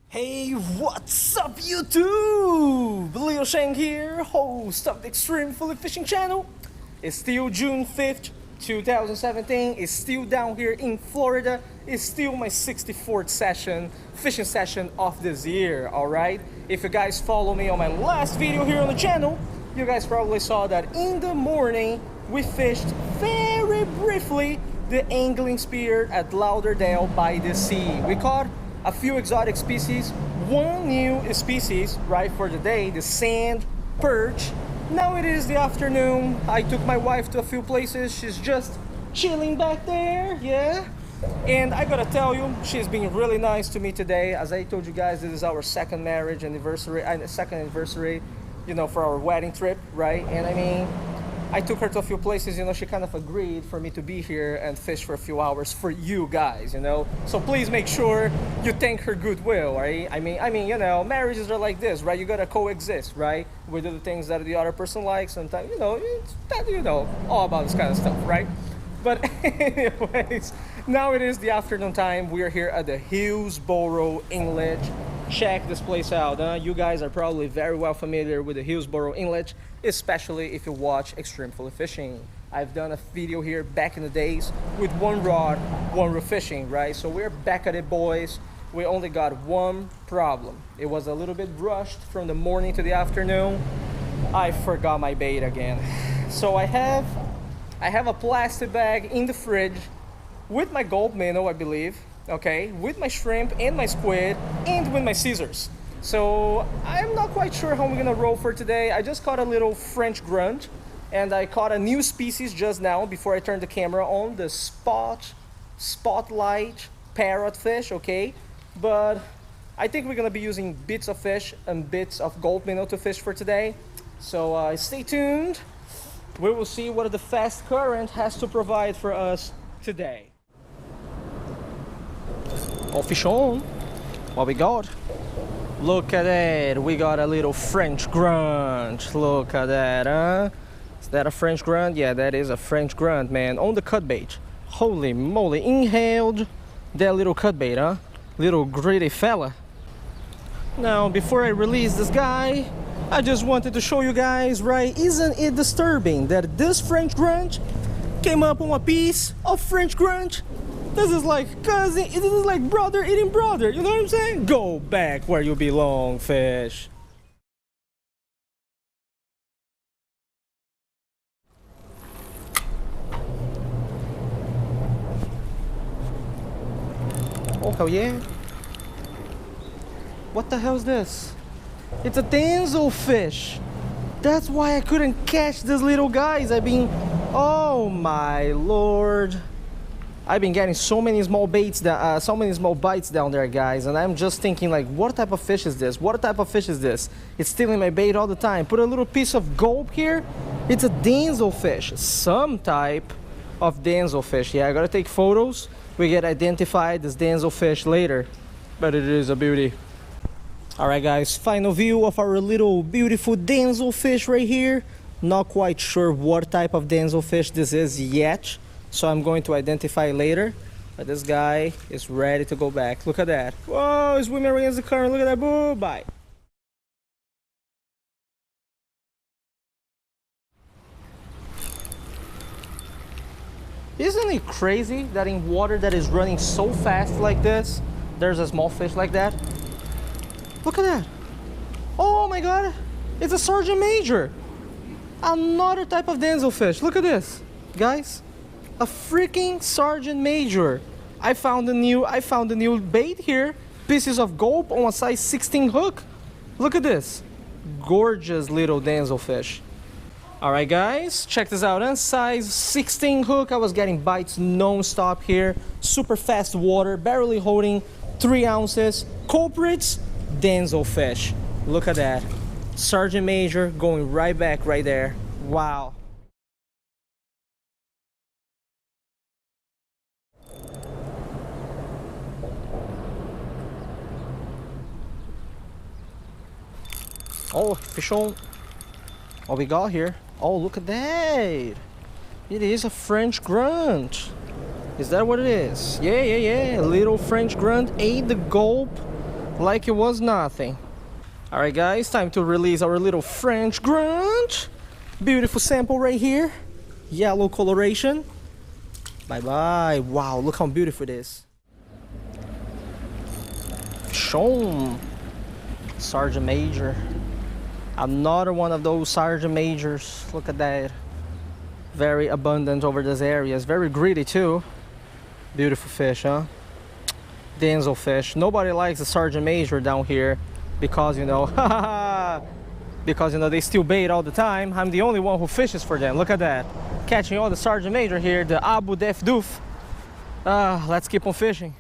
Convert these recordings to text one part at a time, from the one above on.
Hey, what's up YouTube? Leo Sheng here, host of the Extreme Fully Fishing channel. It's still June 5th, 2017. It's still down here in Florida. It's still my 64th fishing session of this year, alright? If you guys follow me on my last video here on the channel, you guys probably saw that in the morning we fished very briefly the Anglin Pier at Lauderdale-by-the-Sea. We caught a few exotic species, one new species, right, for the day, the sand perch. Now it is the afternoon. I took my wife to a few places. She's just chilling back there, yeah. And I gotta tell you, she's been really nice to me today. As I told you guys, this is our second anniversary, you know, for our wedding trip, right? And I mean, I took her to a few places, you know, she kind of agreed for me to be here and fish for a few hours for you guys, you know. So please make sure you thank her goodwill, right? I mean, you know, marriages are like this, right? You gotta coexist, right? We do the things that the other person likes, sometimes, you know, all about this kind of stuff, right? But anyways, now it is the afternoon time. We are here at the Hillsboro Inlet. Check this place out, huh? You guys are probably very well familiar with the Hillsboro Inlet, especially if you watch Extreme Fully Fishing. I've done a video here back in the days with one rod, one reel fishing, right? So we're back at it, boys. We only got one problem. It was a little bit rushed from the morning to the afternoon. I forgot my bait again. So I have a plastic bag in the fridge with my Gulp minnow, I believe, okay, with my shrimp and my squid and with my scissors. So I'm not quite sure how we're gonna roll for today. I just caught a little French grunt and I caught a new species just now before I turned the camera on, the spotlight parrotfish, okay? But I think we're gonna be using bits of fish and bits of Gulp minnow to fish for today. So stay tuned. We will see what the fast current has to provide for us today. All fish on. What we got? Look at that. We got a little French grunt. Look at that, huh? Is that a French grunt? Yeah, that is a French grunt, man. On the cutbait. Holy moly. Inhaled that little cutbait, huh? Little gritty fella. Now, before I release this guy, I just wanted to show you guys, right? Isn't it disturbing that this French grunt came up on a piece of French grunt? This is like cousin, this is like brother eating brother, you know what I'm saying? Go back where you belong, fish. Oh, hell yeah. What the hell is this? It's a damsel fish. That's why I couldn't catch these little guys. Oh my lord. I've been getting so many small bites down there, guys, and I'm just thinking, like, what type of fish is this? What type of fish is this? It's stealing my bait all the time. Put a little piece of Gulp here. It's a damsel fish, some type of damsel fish. Yeah, I gotta take photos. We get identified as damsel fish later, but it is a beauty. All right, guys, final view of our little beautiful damsel fish right here. Not quite sure what type of damsel fish this is yet, so I'm going to identify later. But this guy is ready to go back. Look at that. Whoa, he's swimming against the current. Look at that. Boo, bye. Isn't it crazy that in water that is running so fast like this, there's a small fish like that? Look at that. Oh my god. It's a Sergeant Major. Another type of damsel fish. Look at this, guys. A freaking Sergeant Major. I found a new bait here. Pieces of Gulp on a size 16 hook. Look at this. Gorgeous little damsel fish. Alright, guys, check this out, huh? Size 16 hook. I was getting bites non-stop here. Super fast water, barely holding 3 ounces. Culprits, damsel fish. Look at that. Sergeant Major going right back right there. Wow. Oh, fish on. What we got here? Oh, look at that. It is a French grunt. Is that what it is? Yeah. A little French grunt ate the Gulp like it was nothing. All right, guys, time to release our little French grunge. Beautiful sample right here. Yellow coloration. Bye-bye. Wow, look how beautiful it is. Shown. Sergeant Major. Another one of those Sergeant Majors. Look at that. Very abundant over this area. It's very greedy too. Beautiful fish, huh? Denzel fish. Nobody likes the Sergeant Major down here because, you know, because, you know, they steal bait all the time. I'm the only one who fishes for them. Look at that. Catching all the Sergeant Major here, the Abu Def Doof. Let's keep on fishing.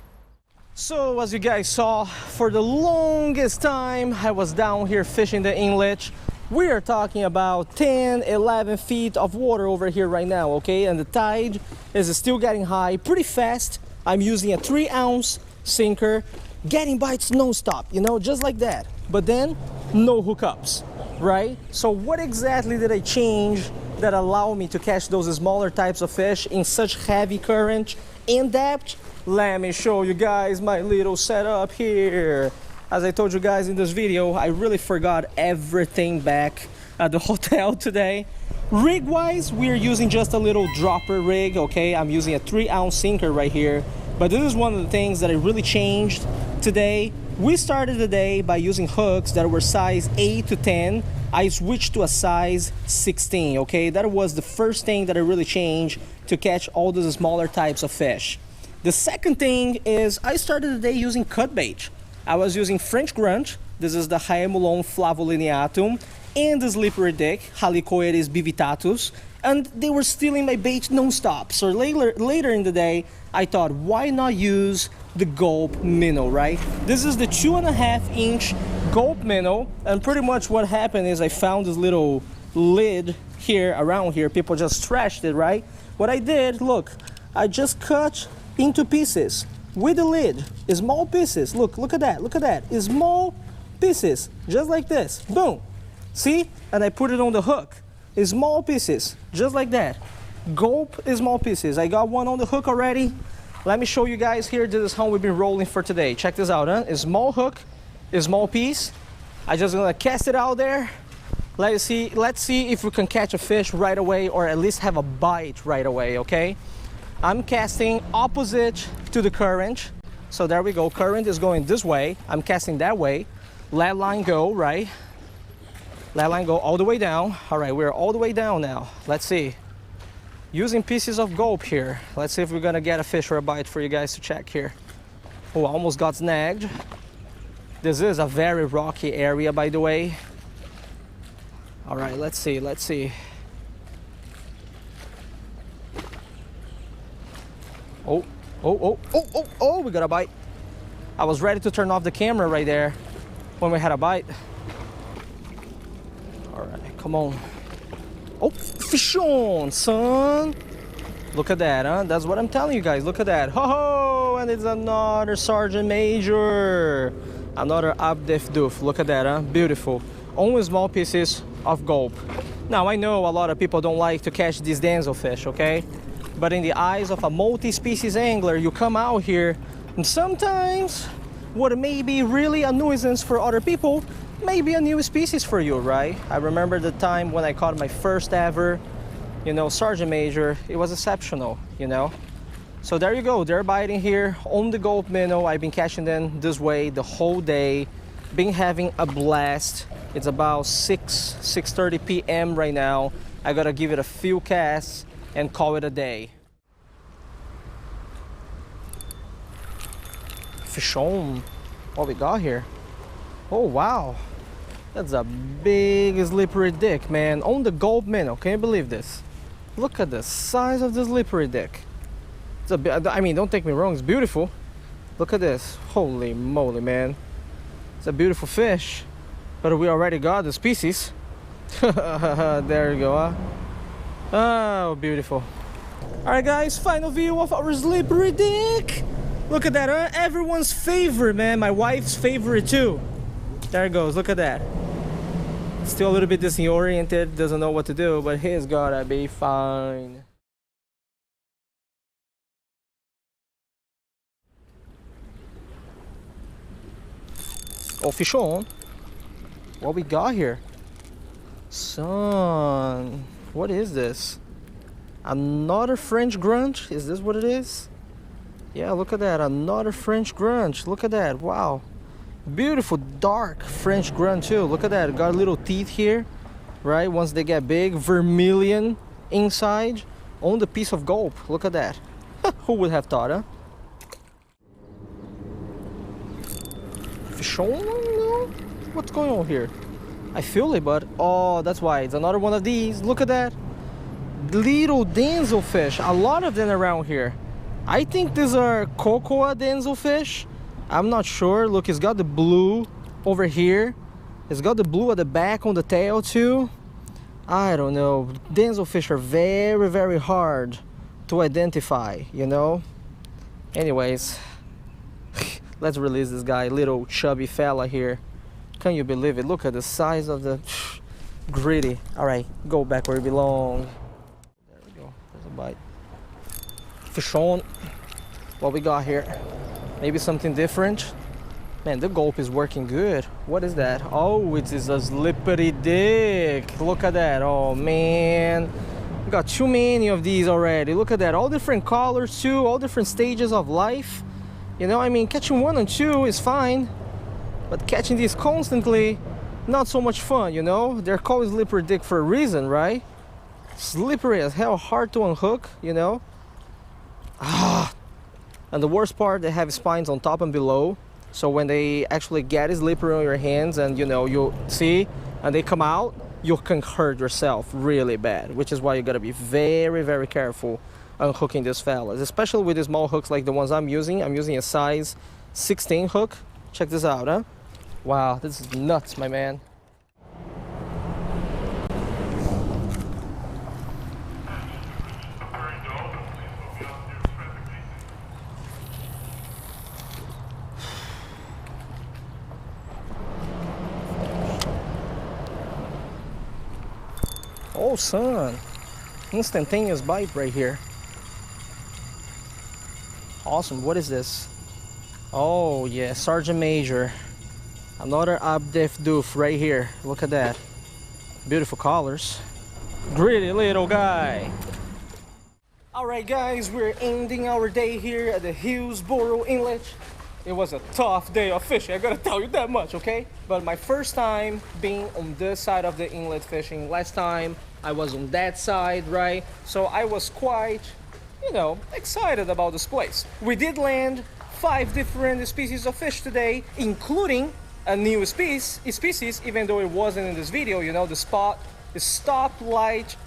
So, as you guys saw, for the longest time, I was down here fishing the inlet. We are talking about 10, 11 feet of water over here right now, okay? And the tide is still getting high pretty fast. I'm using a 3-ounce sinker, getting bites non-stop, you know, just like that. But then, no hookups, right? So what exactly did I change that allowed me to catch those smaller types of fish in such heavy current and depth? Let me show you guys my little setup here. As I told you guys in this video, I really forgot everything back at the hotel today. Rig-wise, we're using just a little dropper rig, okay? I'm using a 3-ounce sinker right here. But this is one of the things that I really changed today. We started the day by using hooks that were size 8 to 10. I switched to a size 16, okay? That was the first thing that I really changed to catch all those smaller types of fish. The second thing is I started the day using cutbait. I was using French grunge. This is the Haemulon flavolineatum, and the slippery dick, Halicoeris bivitatus, and they were stealing my bait non-stop. So later in the day, I thought, why not use the Gulp minnow, right? This is the 2.5-inch Gulp minnow, and pretty much what happened is I found this little lid here, around here. People just trashed it, right? What I did, look, I just cut into pieces with the lid, small pieces. Look at that, small pieces, just like this, boom. See? And I put it on the hook, small pieces, just like that. Gulp small pieces. I got one on the hook already. Let me show you guys here. This is how we've been rolling for today. Check this out, huh? A small hook, a small piece. I just gonna cast it out there. Let's see if we can catch a fish right away, or at least have a bite right away, okay? I'm casting opposite to the current. So there we go. Current is going this way. I'm casting that way. Let line go, right? Let line go all the way down. All right, we're all the way down now. Let's see. Using pieces of Gulp here. Let's see if we're gonna get a fish or a bite for you guys to check here. Oh, I almost got snagged. This is a very rocky area, by the way. All right, let's see. Oh, we got a bite. I was ready to turn off the camera right there when we had a bite. All right, come on. Oh, fish on, son. Look at that, huh? That's what I'm telling you guys. Look at that. Ho-ho! And it's another Sergeant Major. Another Abdef Doof. Look at that, huh? Beautiful. Only small pieces of Gulp. Now, I know a lot of people don't like to catch these Denzel fish, okay? But in the eyes of a multi-species angler, you come out here, and sometimes what may be really a nuisance for other people may be a new species for you, right? I remember the time when I caught my first ever, you know, Sergeant Major. It was exceptional, you know? So there you go, they're biting here on the Gulp minnow. I've been catching them this way the whole day, been having a blast. It's about 6:30 p.m. right now. I gotta give it a few casts and call it a day. Fish on. What we got here? Oh wow, that's a big slippery dick, man, on the Gulp minnow. Can you believe this? Look at the size of the slippery dick. It's a bit, I mean, don't take me wrong, it's beautiful. Look at this. Holy moly, man. It's a beautiful fish, but we already got the species. There you go, huh? Oh, beautiful. All right, guys, final view of our slippery dick. Look at that, huh? Everyone's favorite, man. My wife's favorite too. There it goes, look at that. Still a little bit disoriented, doesn't know what to do, but he's gotta be fine. Oh, fish on. What we got here? Son, what is this? Another French grunt? Is this what it is? Yeah, look at that. Another French grunt. Look at that. Wow. Beautiful dark French grunt too. Look at that. Got little teeth here, right? Once they get big, vermilion inside on the piece of gulp. Look at that. Who would have thought, huh? Fish on? No? What's going on here? I feel it, but oh, that's why. It's another one of these. Look at that. Little danzelfish. A lot of them around here. I think these are cocoa danzelfish. I'm not sure. Look, it's got the blue over here. It's got the blue at the back on the tail too. I don't know. Danzelfish are very, very hard to identify, you know? Anyways, let's release this guy. Little chubby fella here. Can you believe it? Look at the size of the gritty. All right, go back where it belongs. There we go. There's a bite. Fish on. What we got here? Maybe something different. Man, the gulp is working good. What is that? Oh, it is a slippery dick. Look at that. Oh man, we got too many of these already. Look at that. All different colors too. All different stages of life. You know, I mean, catching one and two is fine, but catching these constantly, not so much fun, you know? They're called slippery dick for a reason, right? Slippery as hell, hard to unhook, you know? And the worst part, they have spines on top and below. So when they actually get slippery on your hands and, you know, you see, and they come out, you can hurt yourself really bad, which is why you gotta be very, very careful unhooking these fellas, especially with the small hooks like the ones I'm using. I'm using a size 16 hook. Check this out, huh? Wow, this is nuts, my man. Oh, son. Instantaneous bite right here. Awesome. What is this? Oh, yeah. Sergeant Major. Another Abdef Doof right here. Look at that. Beautiful colors. Gritty little guy. Alright, guys. We're ending our day here at the Hillsboro Inlet. It was a tough day of fishing, I gotta tell you that much, okay? But my first time being on this side of the inlet fishing. Last time I was on that side, right? So I was quite, you know, excited about this place. We did land 5 different species of fish today, including a new species, even though it wasn't in this video, you know, the stoplight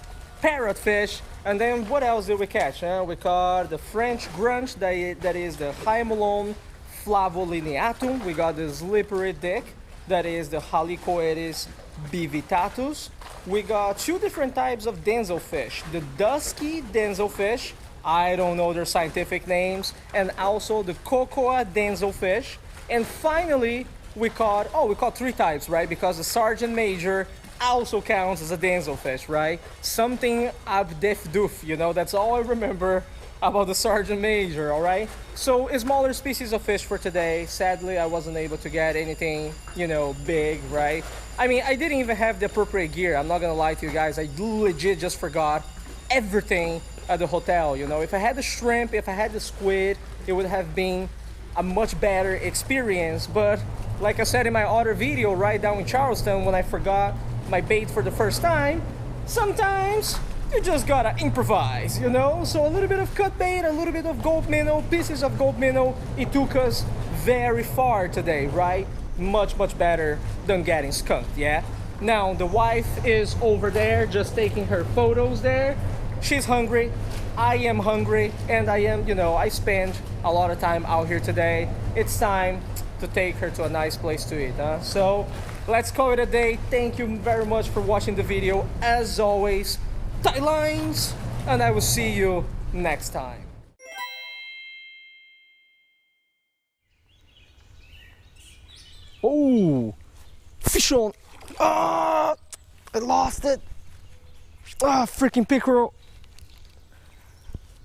parrotfish. And then what else did we catch? We caught the French grunt, that is the Hymolon flavolineatum. We got the slippery dick, that is the Halicoeris bivitatus. We got 2 different types of danzelfish, the dusky danzelfish, I don't know their scientific names, and also the cocoa danzelfish. And finally we caught 3 types, right? Because the Sergeant Major also counts as a danzelfish, right? Something abdef doof, you know, that's all I remember about the Sergeant Major, all right? So smaller species of fish for today. Sadly, I wasn't able to get anything, you know, big, right? I mean, I didn't even have the appropriate gear. I'm not gonna lie to you guys. I legit just forgot everything at the hotel, you know? If I had the shrimp, if I had the squid, it would have been a much better experience. But like I said in my other video right down in Charleston, when I forgot my bait for the first time, sometimes you just gotta improvise, you know? So a little bit of cutbait, a little bit of gulp minnow, pieces of gulp minnow. It took us very far today, right? Much, much better than getting skunked, yeah? Now, the wife is over there just taking her photos there. She's hungry, I am hungry, and I am, you know, I spent a lot of time out here today. It's time to take her to a nice place to eat, huh? So, let's call it a day. Thank you very much for watching the video. As always, tight lines, and I will see you next time. Oh, fish on. Ah, I lost it. Ah, freaking pickerel.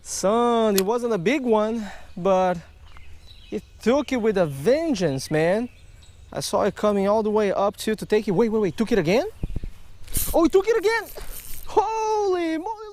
Son, it wasn't a big one, but it took it with a vengeance, man. I saw it coming all the way up to take it. Wait, took it again? Oh, he took it again! Holy moly!